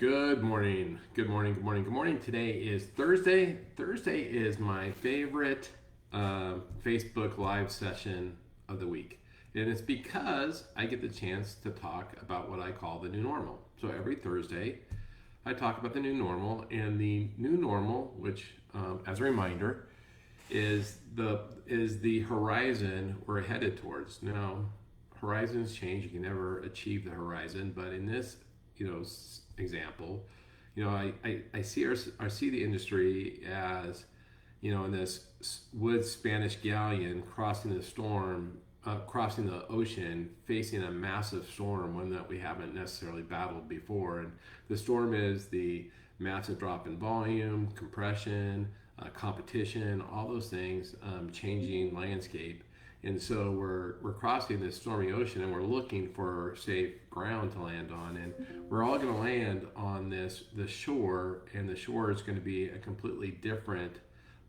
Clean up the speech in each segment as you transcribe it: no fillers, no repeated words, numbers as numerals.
Good morning. Good morning. Good morning. Good morning. Today is Thursday. Thursday is my favorite Facebook Live session of the week. And it's because I get the chance to talk about what I call the new normal. So every Thursday, I talk about the new normal. And the new normal, which, as a reminder, is the horizon we're headed towards. Now, horizons change. You can never achieve the horizon. But in this, example, I see the industry as, in this wood Spanish galleon crossing the storm, crossing the ocean, facing a massive storm, one that we haven't necessarily battled before. And the storm is the massive drop in volume, compression, competition, all those things, changing landscape. And so we're crossing this stormy ocean, and we're looking for safe ground to land on. And we're all going to land on the shore, and the shore is going to be a completely different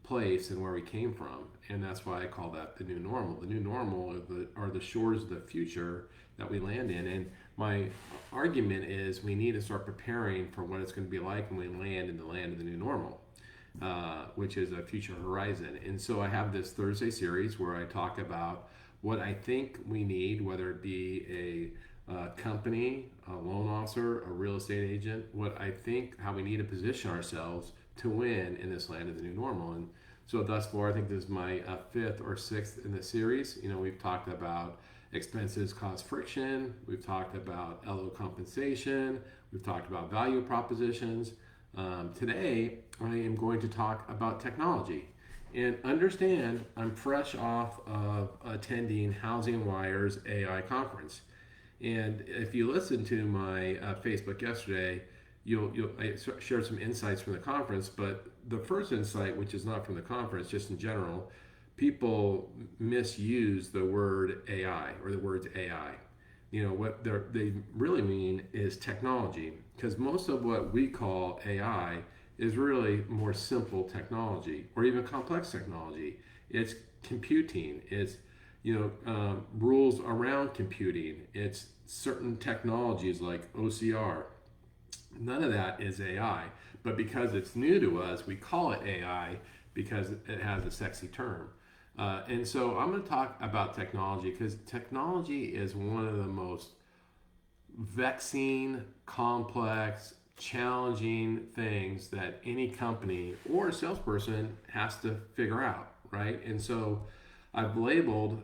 place than where we came from. And that's why I call that the new normal. The new normal are the shores of the future that we land in. And my argument is we need to start preparing for what it's going to be like when we land in the land of the new normal. Which is a future horizon. And so I have this Thursday series where I talk about what I think we need, whether it be a company, a loan officer, a real estate agent, how we need to position ourselves to win in this land of the new normal. And so thus far, I think this is my fifth or sixth in the series. We've talked about expenses cause friction. We've talked about LO compensation. We've talked about value propositions. Today, I am going to talk about technology. And understand, I'm fresh off of attending Housing Wire's AI conference. And if you listen to my Facebook yesterday, I shared some insights from the conference. But the first insight, which is not from the conference, just in general, people misuse the word AI or the words AI. What they really mean is technology, because most of what we call AI is really more simple technology or even complex technology. It's computing. It's rules around computing. It's certain technologies like OCR. None of that is AI, but because it's new to us, we call it AI because it has a sexy term. And so I'm going to talk about technology because technology is one of the most vexing, complex, challenging things that any company or a salesperson has to figure out, right? And so I've labeled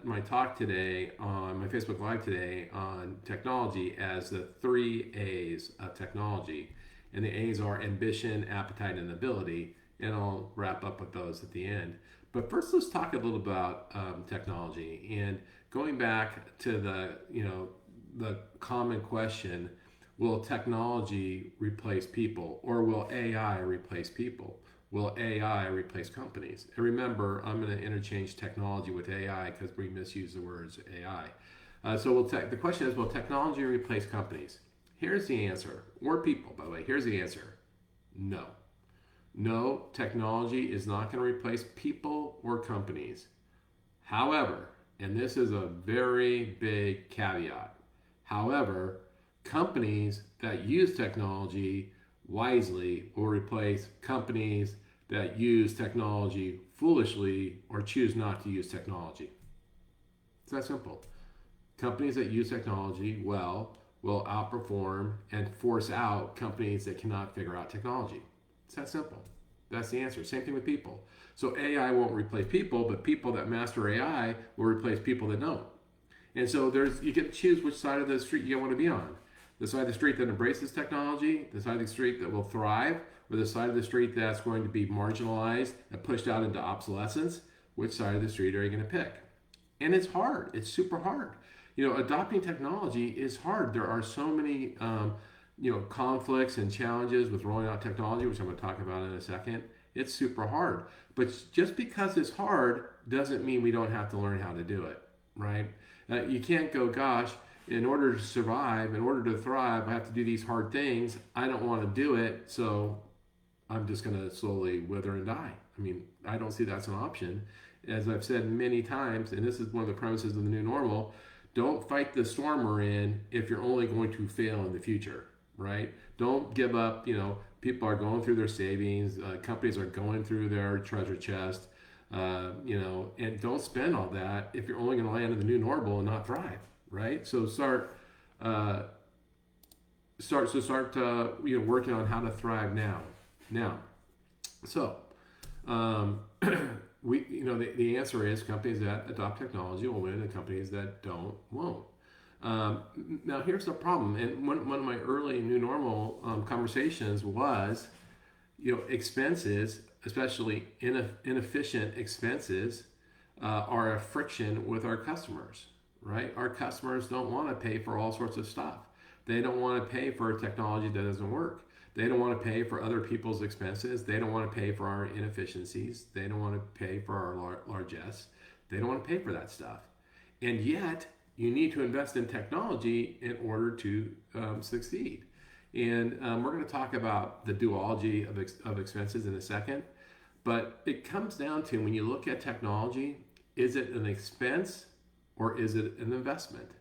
my talk today on my Facebook Live today on technology as the 3 A's of technology. And the A's are ambition, appetite, and ability. And I'll wrap up with those at the end. But first, let's talk a little about technology. And going back to the common question, will technology replace people, or will AI replace people? Will AI replace companies? And remember, I'm going to interchange technology with AI because we misuse the words AI. The question is, will technology replace companies? Here's the answer, or people, by the way. Here's the answer: no. No, technology is not going to replace people or companies. However, and this is a very big caveat, however, companies that use technology wisely will replace companies that use technology foolishly or choose not to use technology. It's that simple. Companies that use technology well will outperform and force out companies that cannot figure out technology. It's that simple. That's the answer. Same thing with people. So AI won't replace people, but people that master AI will replace people that don't. And so you get to choose which side of the street you want to be on. The side of the street that embraces technology, the side of the street that will thrive, or the side of the street that's going to be marginalized and pushed out into obsolescence. Which side of the street are you going to pick? And it's hard. It's super hard. Adopting technology is hard. There are so many conflicts and challenges with rolling out technology, which I'm going to talk about in a second. It's super hard. But just because it's hard doesn't mean we don't have to learn how to do it, right? You can't go, gosh, in order to survive, in order to thrive, I have to do these hard things. I don't want to do it, so I'm just going to slowly wither and die. I don't see that's an option. As I've said many times, and this is one of the premises of the new normal, don't fight the storm we're in if you're only going to fail in the future. right? Don't give up. People are going through their savings. Companies are going through their treasure chest. And don't spend all that if you're only going to land in the new normal and not thrive, right? So uh, working on how to thrive now. Now, so the answer is companies that adopt technology will win, and companies that don't won't. Now, here's the problem, and one of my early new normal conversations was, expenses, especially inefficient expenses, are a friction with our customers, right? Our customers don't want to pay for all sorts of stuff. They don't want to pay for technology that doesn't work. They don't want to pay for other people's expenses. They don't want to pay for our inefficiencies. They don't want to pay for our largesse. They don't want to pay for that stuff. And yet, you need to invest in technology in order to succeed. And we're going to talk about the duology of expenses in a second. But it comes down to, when you look at technology, is it an expense or is it an investment?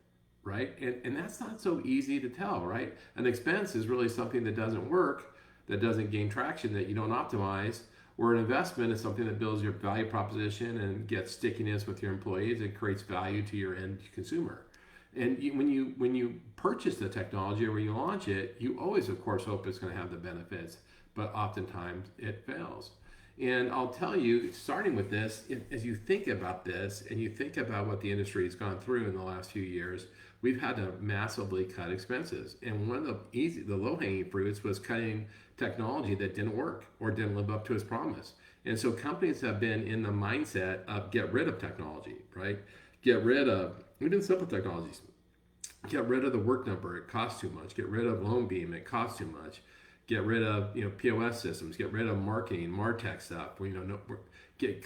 Right? And that's not so easy to tell, right? An expense is really something that doesn't work, that doesn't gain traction, that you don't optimize, where an investment is something that builds your value proposition and gets stickiness with your employees and creates value to your end consumer. And when you purchase the technology or when you launch it, you always, of course, hope it's going to have the benefits, but oftentimes it fails. And I'll tell you, starting with this, as you think about this and you think about what the industry has gone through in the last few years, we've had to massively cut expenses. And one of the low-hanging fruits was cutting technology that didn't work or didn't live up to its promise. And so companies have been in the mindset of get rid of technology, right? Get rid of, even simple technologies. Get rid of the work number, it costs too much. Get rid of LoanBeam, it costs too much. Get rid of POS systems. Get rid of marketing, MarTech stuff. Get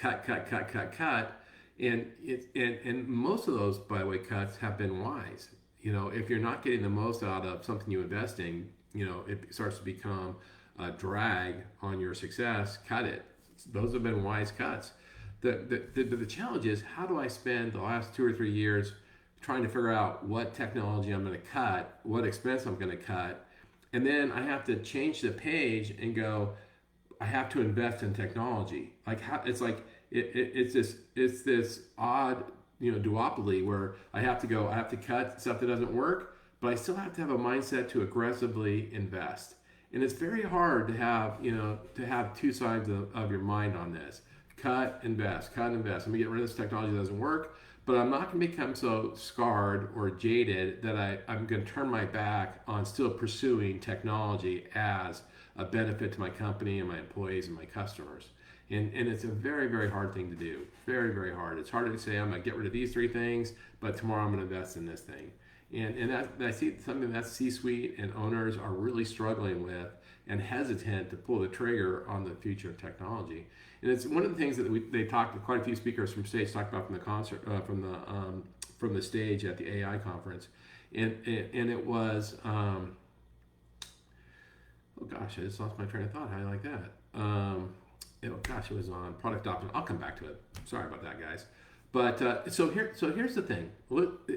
cut, and most of those, by the way, cuts have been wise. If you're not getting the most out of something you invest in, it starts to become a drag on your success. Cut it. Those have been wise cuts. The challenge is, how do I spend the last 2 or 3 years trying to figure out what technology I'm going to cut, what expense I'm going to cut, and then I have to change the page and go, I have to invest in technology. It's this odd duopoly where I have to cut stuff that doesn't work, but I still have to have a mindset to aggressively invest. And it's very hard to have two sides of your mind on this. Cut, invest. I'm gonna get rid of this technology that doesn't work, but I'm not gonna become so scarred or jaded that I'm gonna turn my back on still pursuing technology as a benefit to my company and my employees and my customers. And it's a very, very hard thing to do. Very, very hard. It's hard to say, I'm gonna get rid of these 3 things, but tomorrow I'm gonna invest in this thing. And I see something that C-suite and owners are really struggling with and hesitant to pull the trigger on the future of technology. And it's one of the things that they talked, quite a few speakers from stage talked about from the concert, from the stage at the AI conference. And it was, oh gosh, I just lost my train of thought. How do you like that? It was on product adoption. I'll come back to it. Sorry about that, guys. But so here's the thing,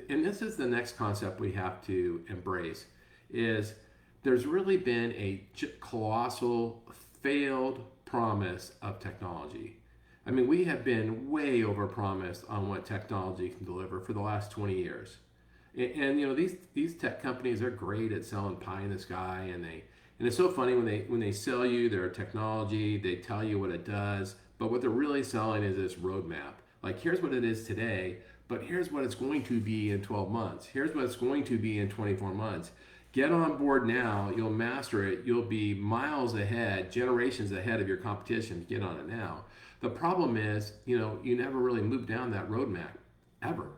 and this is the next concept we have to embrace, is there's really been a colossal failed promise of technology. I mean, we have been way overpromised on what technology can deliver for the last 20 years. And these tech companies are great at selling pie in the sky, and it's so funny when they sell you their technology, they tell you what it does, but what they're really selling is this roadmap. Like, here's what it is today, but here's what it's going to be in 12 months. Here's what it's going to be in 24 months. Get on board now. You'll master it. You'll be miles ahead, generations ahead of your competition. Get on it now. The problem is, you never really move down that roadmap, ever.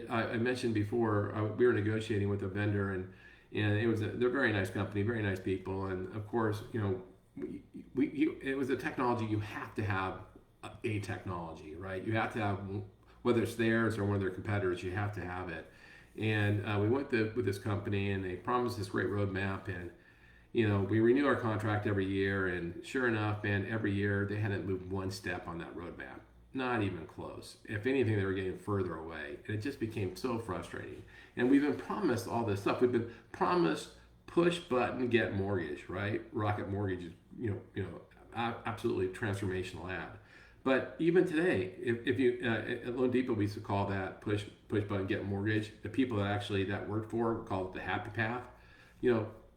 I mentioned before, we were negotiating with a vendor, and they're a very nice company, very nice people, and of course, it was a technology. You have to have a technology, right? You have to have, whether it's theirs or one of their competitors, you have to have it. And we went with this company, and they promised this great roadmap, and we renew our contract every year, and sure enough, man, every year they hadn't moved one step on that roadmap, not even close. If anything, they were getting further away, and it just became so frustrating. And we've been promised all this stuff. We've been promised push button get mortgage, right? Rocket Mortgage is absolutely transformational ad. But even today, if you at Loan Depot, we used to call that push button get mortgage. The people that actually that worked for call it the happy path.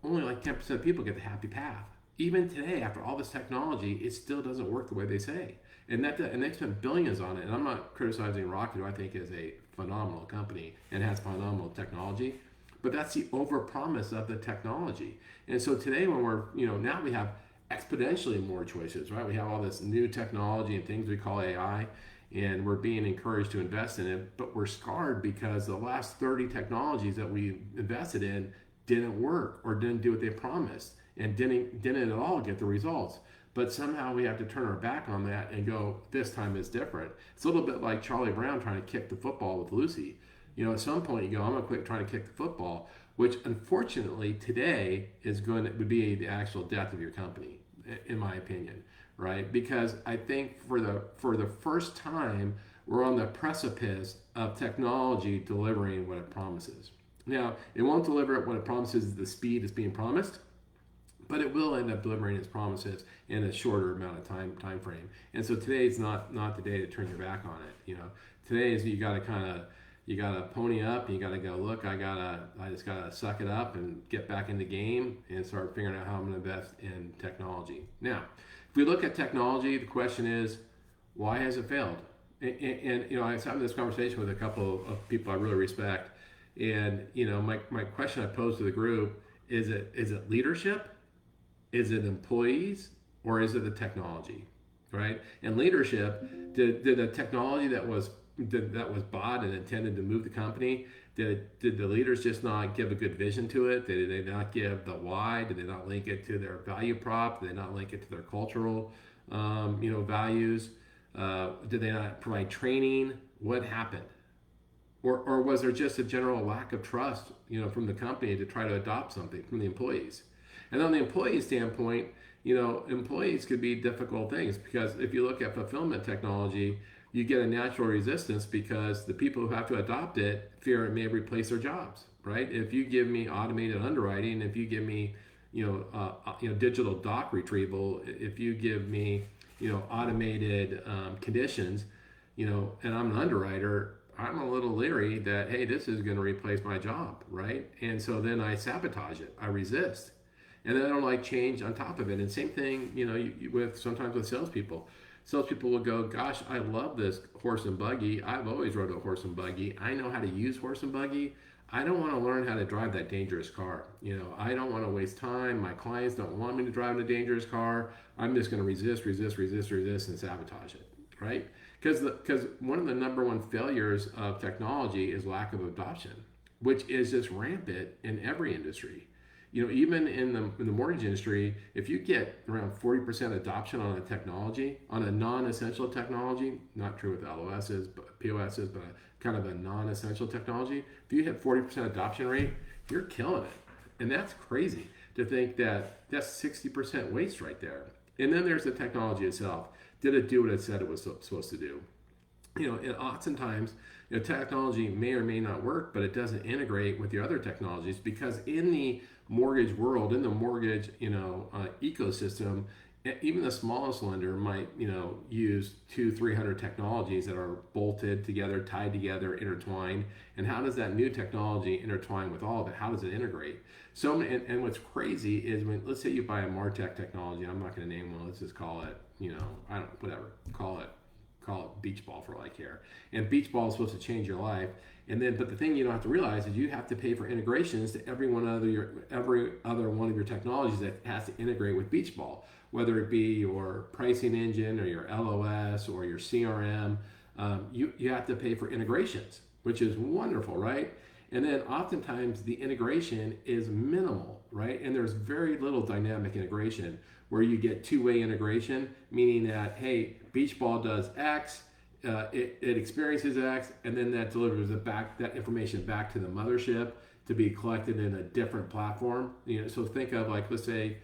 Only like 10% of people get the happy path. Even today, after all this technology, it still doesn't work the way they say. And they spent billions on it. And I'm not criticizing Rocket, who I think is a phenomenal company and has phenomenal technology. But that's the overpromise of the technology. And so today, when we're now we have exponentially more choices, right? We have all this new technology and things we call AI, and we're being encouraged to invest in it. But we're scarred because the last 30 technologies that we invested in didn't work or didn't do what they promised and didn't at all get the results. But somehow we have to turn our back on that and go, this time is different. It's a little bit like Charlie Brown trying to kick the football with Lucy. At some point you go, I'm gonna quit trying to kick the football, which unfortunately today would be the actual death of your company, in my opinion, right? Because I think for the first time we're on the precipice of technology delivering what it promises. Now, it won't deliver what it promises at the speed it's being promised, but it will end up delivering its promises in a shorter amount of time frame. And so today's not the day to turn your back on it. Today is you got to pony up. You got to go, look, I just got to suck it up and get back in the game and start figuring out how I'm going to invest in technology. Now, if we look at technology, the question is, why has it failed? And I was having this conversation with a couple of people I really respect. And my question I posed to the group is it leadership, is it employees, or is it the technology, right? And leadership, did the technology that was bought and intended to move the company, did the leaders just not give a good vision to it? Did they not give the why? Did they not link it to their value prop? Did they not link it to their cultural values? Did they not provide training? What happened? Or was there just a general lack of trust, from the company to try to adopt something from the employees? And on the employee standpoint, employees could be difficult things, because if you look at fulfillment technology, you get a natural resistance because the people who have to adopt it fear it may replace their jobs, right? If you give me automated underwriting, if you give me, digital doc retrieval, if you give me, automated conditions, and I'm an underwriter, I'm a little leery that, hey, this is going to replace my job, right? And so then I sabotage it, I resist, and then I don't like change on top of it. And same thing, sometimes with salespeople. Salespeople will go, gosh, I love this horse and buggy. I've always rode a horse and buggy. I know how to use horse and buggy. I don't want to learn how to drive that dangerous car. I don't want to waste time. My clients don't want me to drive a dangerous car. I'm just going to resist, and sabotage it, right? Because one of the number one failures of technology is lack of adoption, which is just rampant in every industry. Even in the mortgage industry, if you get around 40% adoption on a technology, on a non-essential technology, not true with LOSs, but POSs, but kind of a non-essential technology, if you hit 40% adoption rate, you're killing it. And that's crazy to think that that's 60% waste right there. And then there's the technology itself. Did it do what it said it was supposed to do? And oftentimes, technology may or may not work, but it doesn't integrate with the other technologies, because in the mortgage world, in the mortgage, ecosystem, even the smallest lender might, use 200-300 technologies that are bolted together, tied together, intertwined. And how does that new technology intertwine with all of it? How does it integrate? So, and what's crazy is let's say you buy a MarTech technology. I'm not going to name one. Let's just call it, call it beach ball for all I care. And beach ball is supposed to change your life. But the thing you don't have to realize is you have to pay for integrations to every other one of your technologies that has to integrate with beach ball, whether it be your pricing engine or your LOS or your CRM. You have to pay for integrations, which is wonderful, right? And then oftentimes the integration is minimal, right? And there's very little dynamic integration, where you get two-way integration, meaning that, hey, beach ball does X, it experiences X, and then that delivers that information back to the mothership to be collected in a different platform. So think of, like, let's say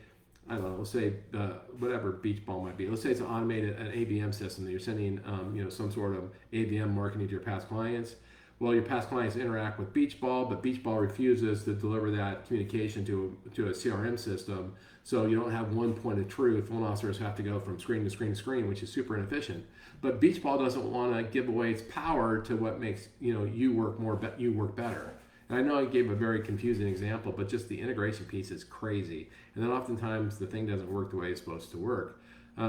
whatever beach ball might be. Let's say it's an ABM system that you're sending, some sort of ABM marketing to your past clients. Well, your past clients interact with Beach Ball, but Beach Ball refuses to deliver that communication to a CRM system. So you don't have one point of truth. Loan officers have to go from screen to screen to screen, which is super inefficient. But Beach Ball doesn't want to give away its power to what makes you work better. And I know I gave a very confusing example, but just the integration piece is crazy. And then oftentimes the thing doesn't work the way it's supposed to work.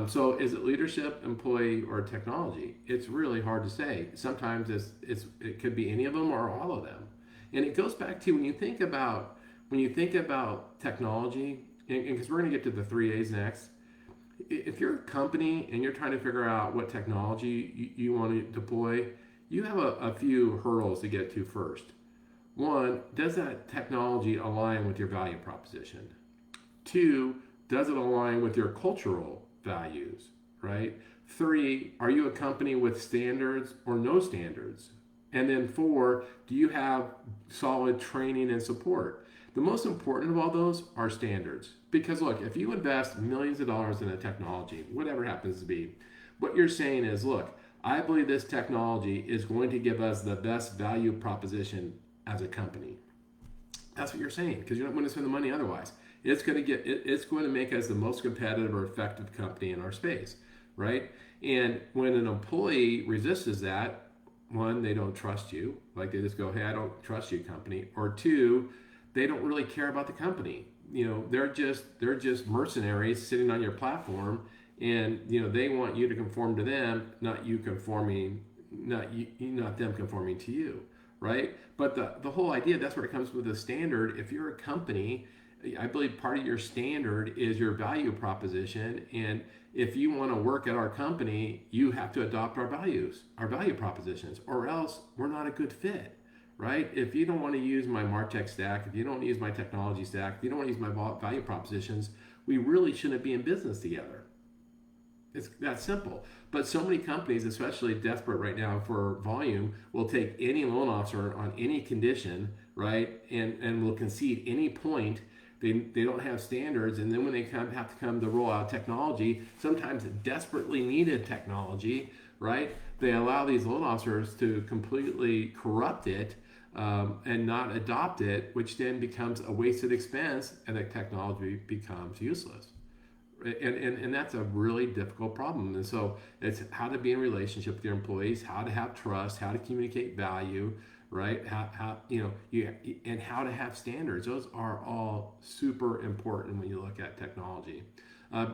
So is it leadership, employee, or technology? It's really hard to say. Sometimes it could be any of them or all of them. And it goes back to when you think about technology, and because we're going to get to the 3A's next. If you're a company and you're trying to figure out what technology you want to deploy, you have a few hurdles to get to first. One, does that technology align with your value proposition? Two, does it align with your cultural values, right? Three, are you a company with standards or no standards? And then four, do you have solid training and support? The most important of all those are standards. Because look, if you invest millions of dollars in a technology, whatever it happens to be, what you're saying is, look, I believe this technology is going to give us the best value proposition as a company. That's what you're saying, because you're not going to spend the money otherwise. It's going to make us the most competitive or effective company in our space, right? And when an employee resists that, one, they don't trust you. Like they just go, hey, I don't trust you, company. Or two, they don't really care about the company. They're just mercenaries sitting on your platform, and they want you to conform to them, not them conforming to you, right? But the whole idea, that's where it comes with a standard. If you're a company, I believe part of your standard is your value proposition, and if you want to work at our company, you have to adopt our value propositions, or else we're not a good fit, right? If you don't want to use my MarTech stack, if you don't use my technology stack, if you don't want to use my value propositions, we really shouldn't be in business together. It's that simple. But so many companies, especially desperate right now for volume, will take any loan officer on any condition, right? And will concede any point. They don't have standards, and then when they have to come to roll out technology, sometimes desperately needed technology, right? They allow these loan officers to completely corrupt it and not adopt it, which then becomes a wasted expense, and the technology becomes useless. And that's a really difficult problem. And so it's how to be in relationship with your employees, how to have trust, how to communicate value, right? And how to have standards. Those are all super important when you look at technology.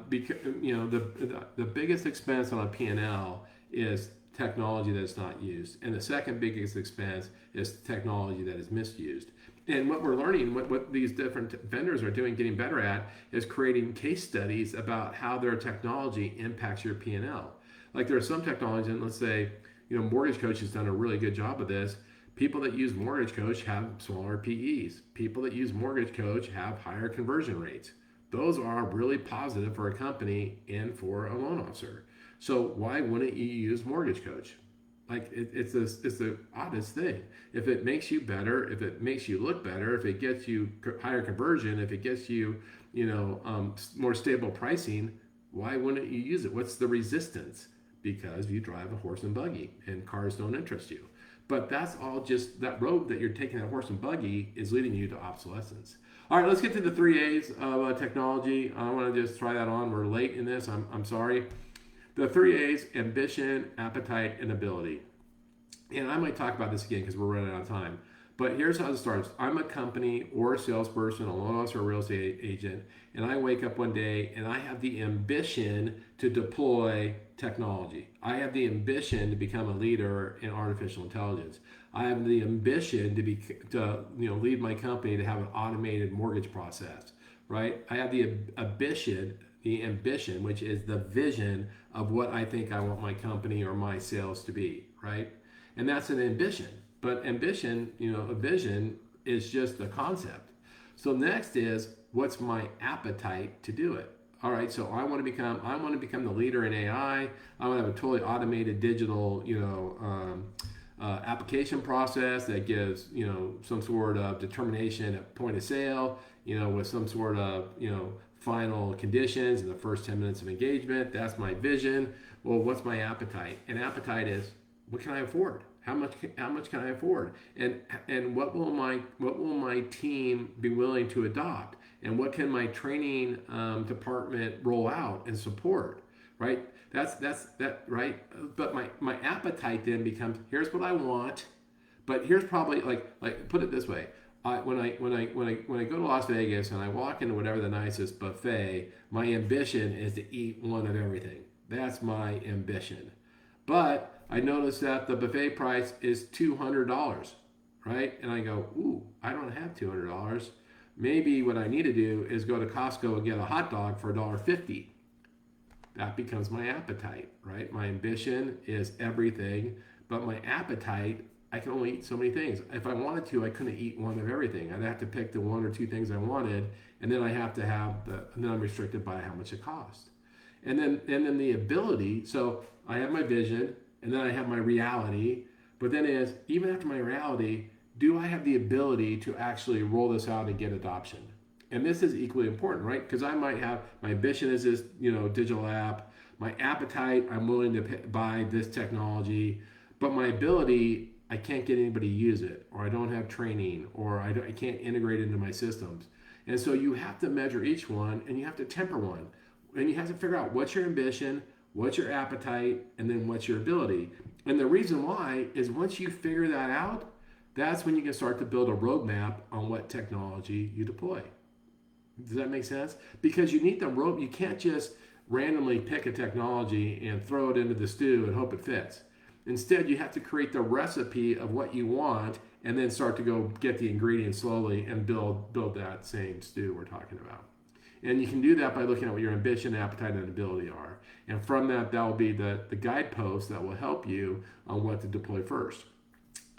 Because the biggest expense on a P&L is technology that's not used, and the second biggest expense is technology that is misused. And what we're learning, what these different vendors are doing, getting better at, is creating case studies about how their technology impacts your P&L. Like there are some technologies, and let's say, Mortgage Coach has done a really good job of this. People that use Mortgage Coach have smaller PEs. People that use Mortgage Coach have higher conversion rates. Those are really positive for a company and for a loan officer. So why wouldn't you use Mortgage Coach? Like it's the oddest thing. If it makes you better, if it makes you look better, if it gets you higher conversion, if it gets you, more stable pricing, why wouldn't you use it? What's the resistance? Because you drive a horse and buggy, and cars don't interest you. But that's all just that road that you're taking, that horse and buggy, is leading you to obsolescence. All right, let's get to the 3A's of technology. I want to just try that on. We're late in this. I'm sorry. The 3A's: ambition, appetite, and ability. And I might talk about this again because we're running out of time. But here's how it starts. I'm a company or a salesperson, a loan officer, or a real estate agent, and I wake up one day and I have the ambition to deploy technology. I have the ambition to become a leader in artificial intelligence. I have the ambition to lead my company to have an automated mortgage process, right? I have the ambition, which is the vision of what I think I want my company or my sales to be, right? And that's an ambition. But ambition, a vision is just a concept. So next is, what's my appetite to do it? All right, so I want to become the leader in AI. I want to have a totally automated digital, application process that gives, some sort of determination at point of sale, with some sort of, final conditions in the first 10 minutes of engagement. That's my vision. Well, what's my appetite? And appetite is, what can I afford? How much can I afford? And what will my team be willing to adopt? And what can my training department roll out and support? Right? That's that right. But my appetite then becomes, here's what I want, but here's probably like put it this way. When I go to Las Vegas and I walk into whatever the nicest buffet, my ambition is to eat one of everything. That's my ambition. But I noticed that the buffet price is $200, right? And I go, ooh, I don't have $200. Maybe what I need to do is go to Costco and get a hot dog for $1.50. That becomes my appetite, right? My ambition is everything, but my appetite, I can only eat so many things. If I wanted to, I couldn't eat one of everything. I'd have to pick the one or two things I wanted, and then I have to have and then I'm restricted by how much it costs. And then the ability, so I have my vision, and then I have my reality, but then is, even after my reality, do I have the ability to actually roll this out and get adoption? And this is equally important, right? Because I might have, my ambition is this, digital app. My appetite, I'm willing to buy this technology, but my ability, I can't get anybody to use it, or I don't have training, or I can't integrate it into my systems. And so you have to measure each one, and you have to temper one. And you have to figure out what's your ambition, what's your appetite, and then what's your ability. And the reason why is once you figure that out, that's when you can start to build a roadmap on what technology you deploy. Does that make sense? Because you need the road. You can't just randomly pick a technology and throw it into the stew and hope it fits. Instead, you have to create the recipe of what you want and then start to go get the ingredients slowly and build that same stew we're talking about. And you can do that by looking at what your ambition, appetite, and ability are. And from that will be the guidepost that will help you on what to deploy first.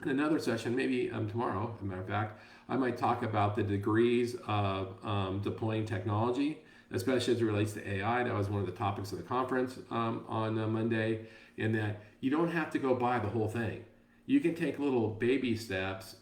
In another session, maybe tomorrow, as a matter of fact, I might talk about the degrees of deploying technology, especially as it relates to AI. That was one of the topics of the conference on Monday, in that you don't have to go buy the whole thing. You can take little baby steps,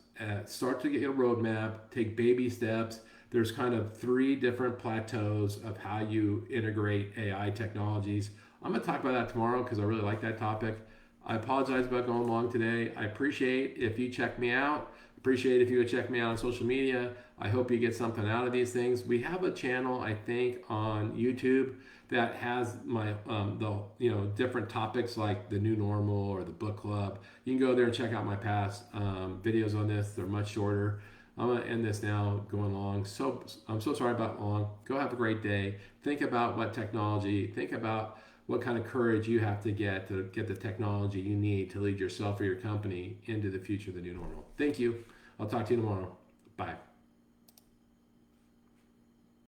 start to get a roadmap, take baby steps. There's kind of 3 different plateaus of how you integrate AI technologies. I'm going to talk about that tomorrow because I really like that topic. I apologize about going long today. I appreciate if you check me out. Appreciate if you would check me out on social media. I hope you get something out of these things. We have a channel, I think, on YouTube that has my different topics like the new normal or the book club. You can go there and check out my past videos on this. They're much shorter. I'm going to end this now, going long. So I'm so sorry about long. Go have a great day. Think about what technology, think about what kind of courage you have to get the technology you need to lead yourself or your company into the future of the new normal. Thank you. I'll talk to you tomorrow. Bye.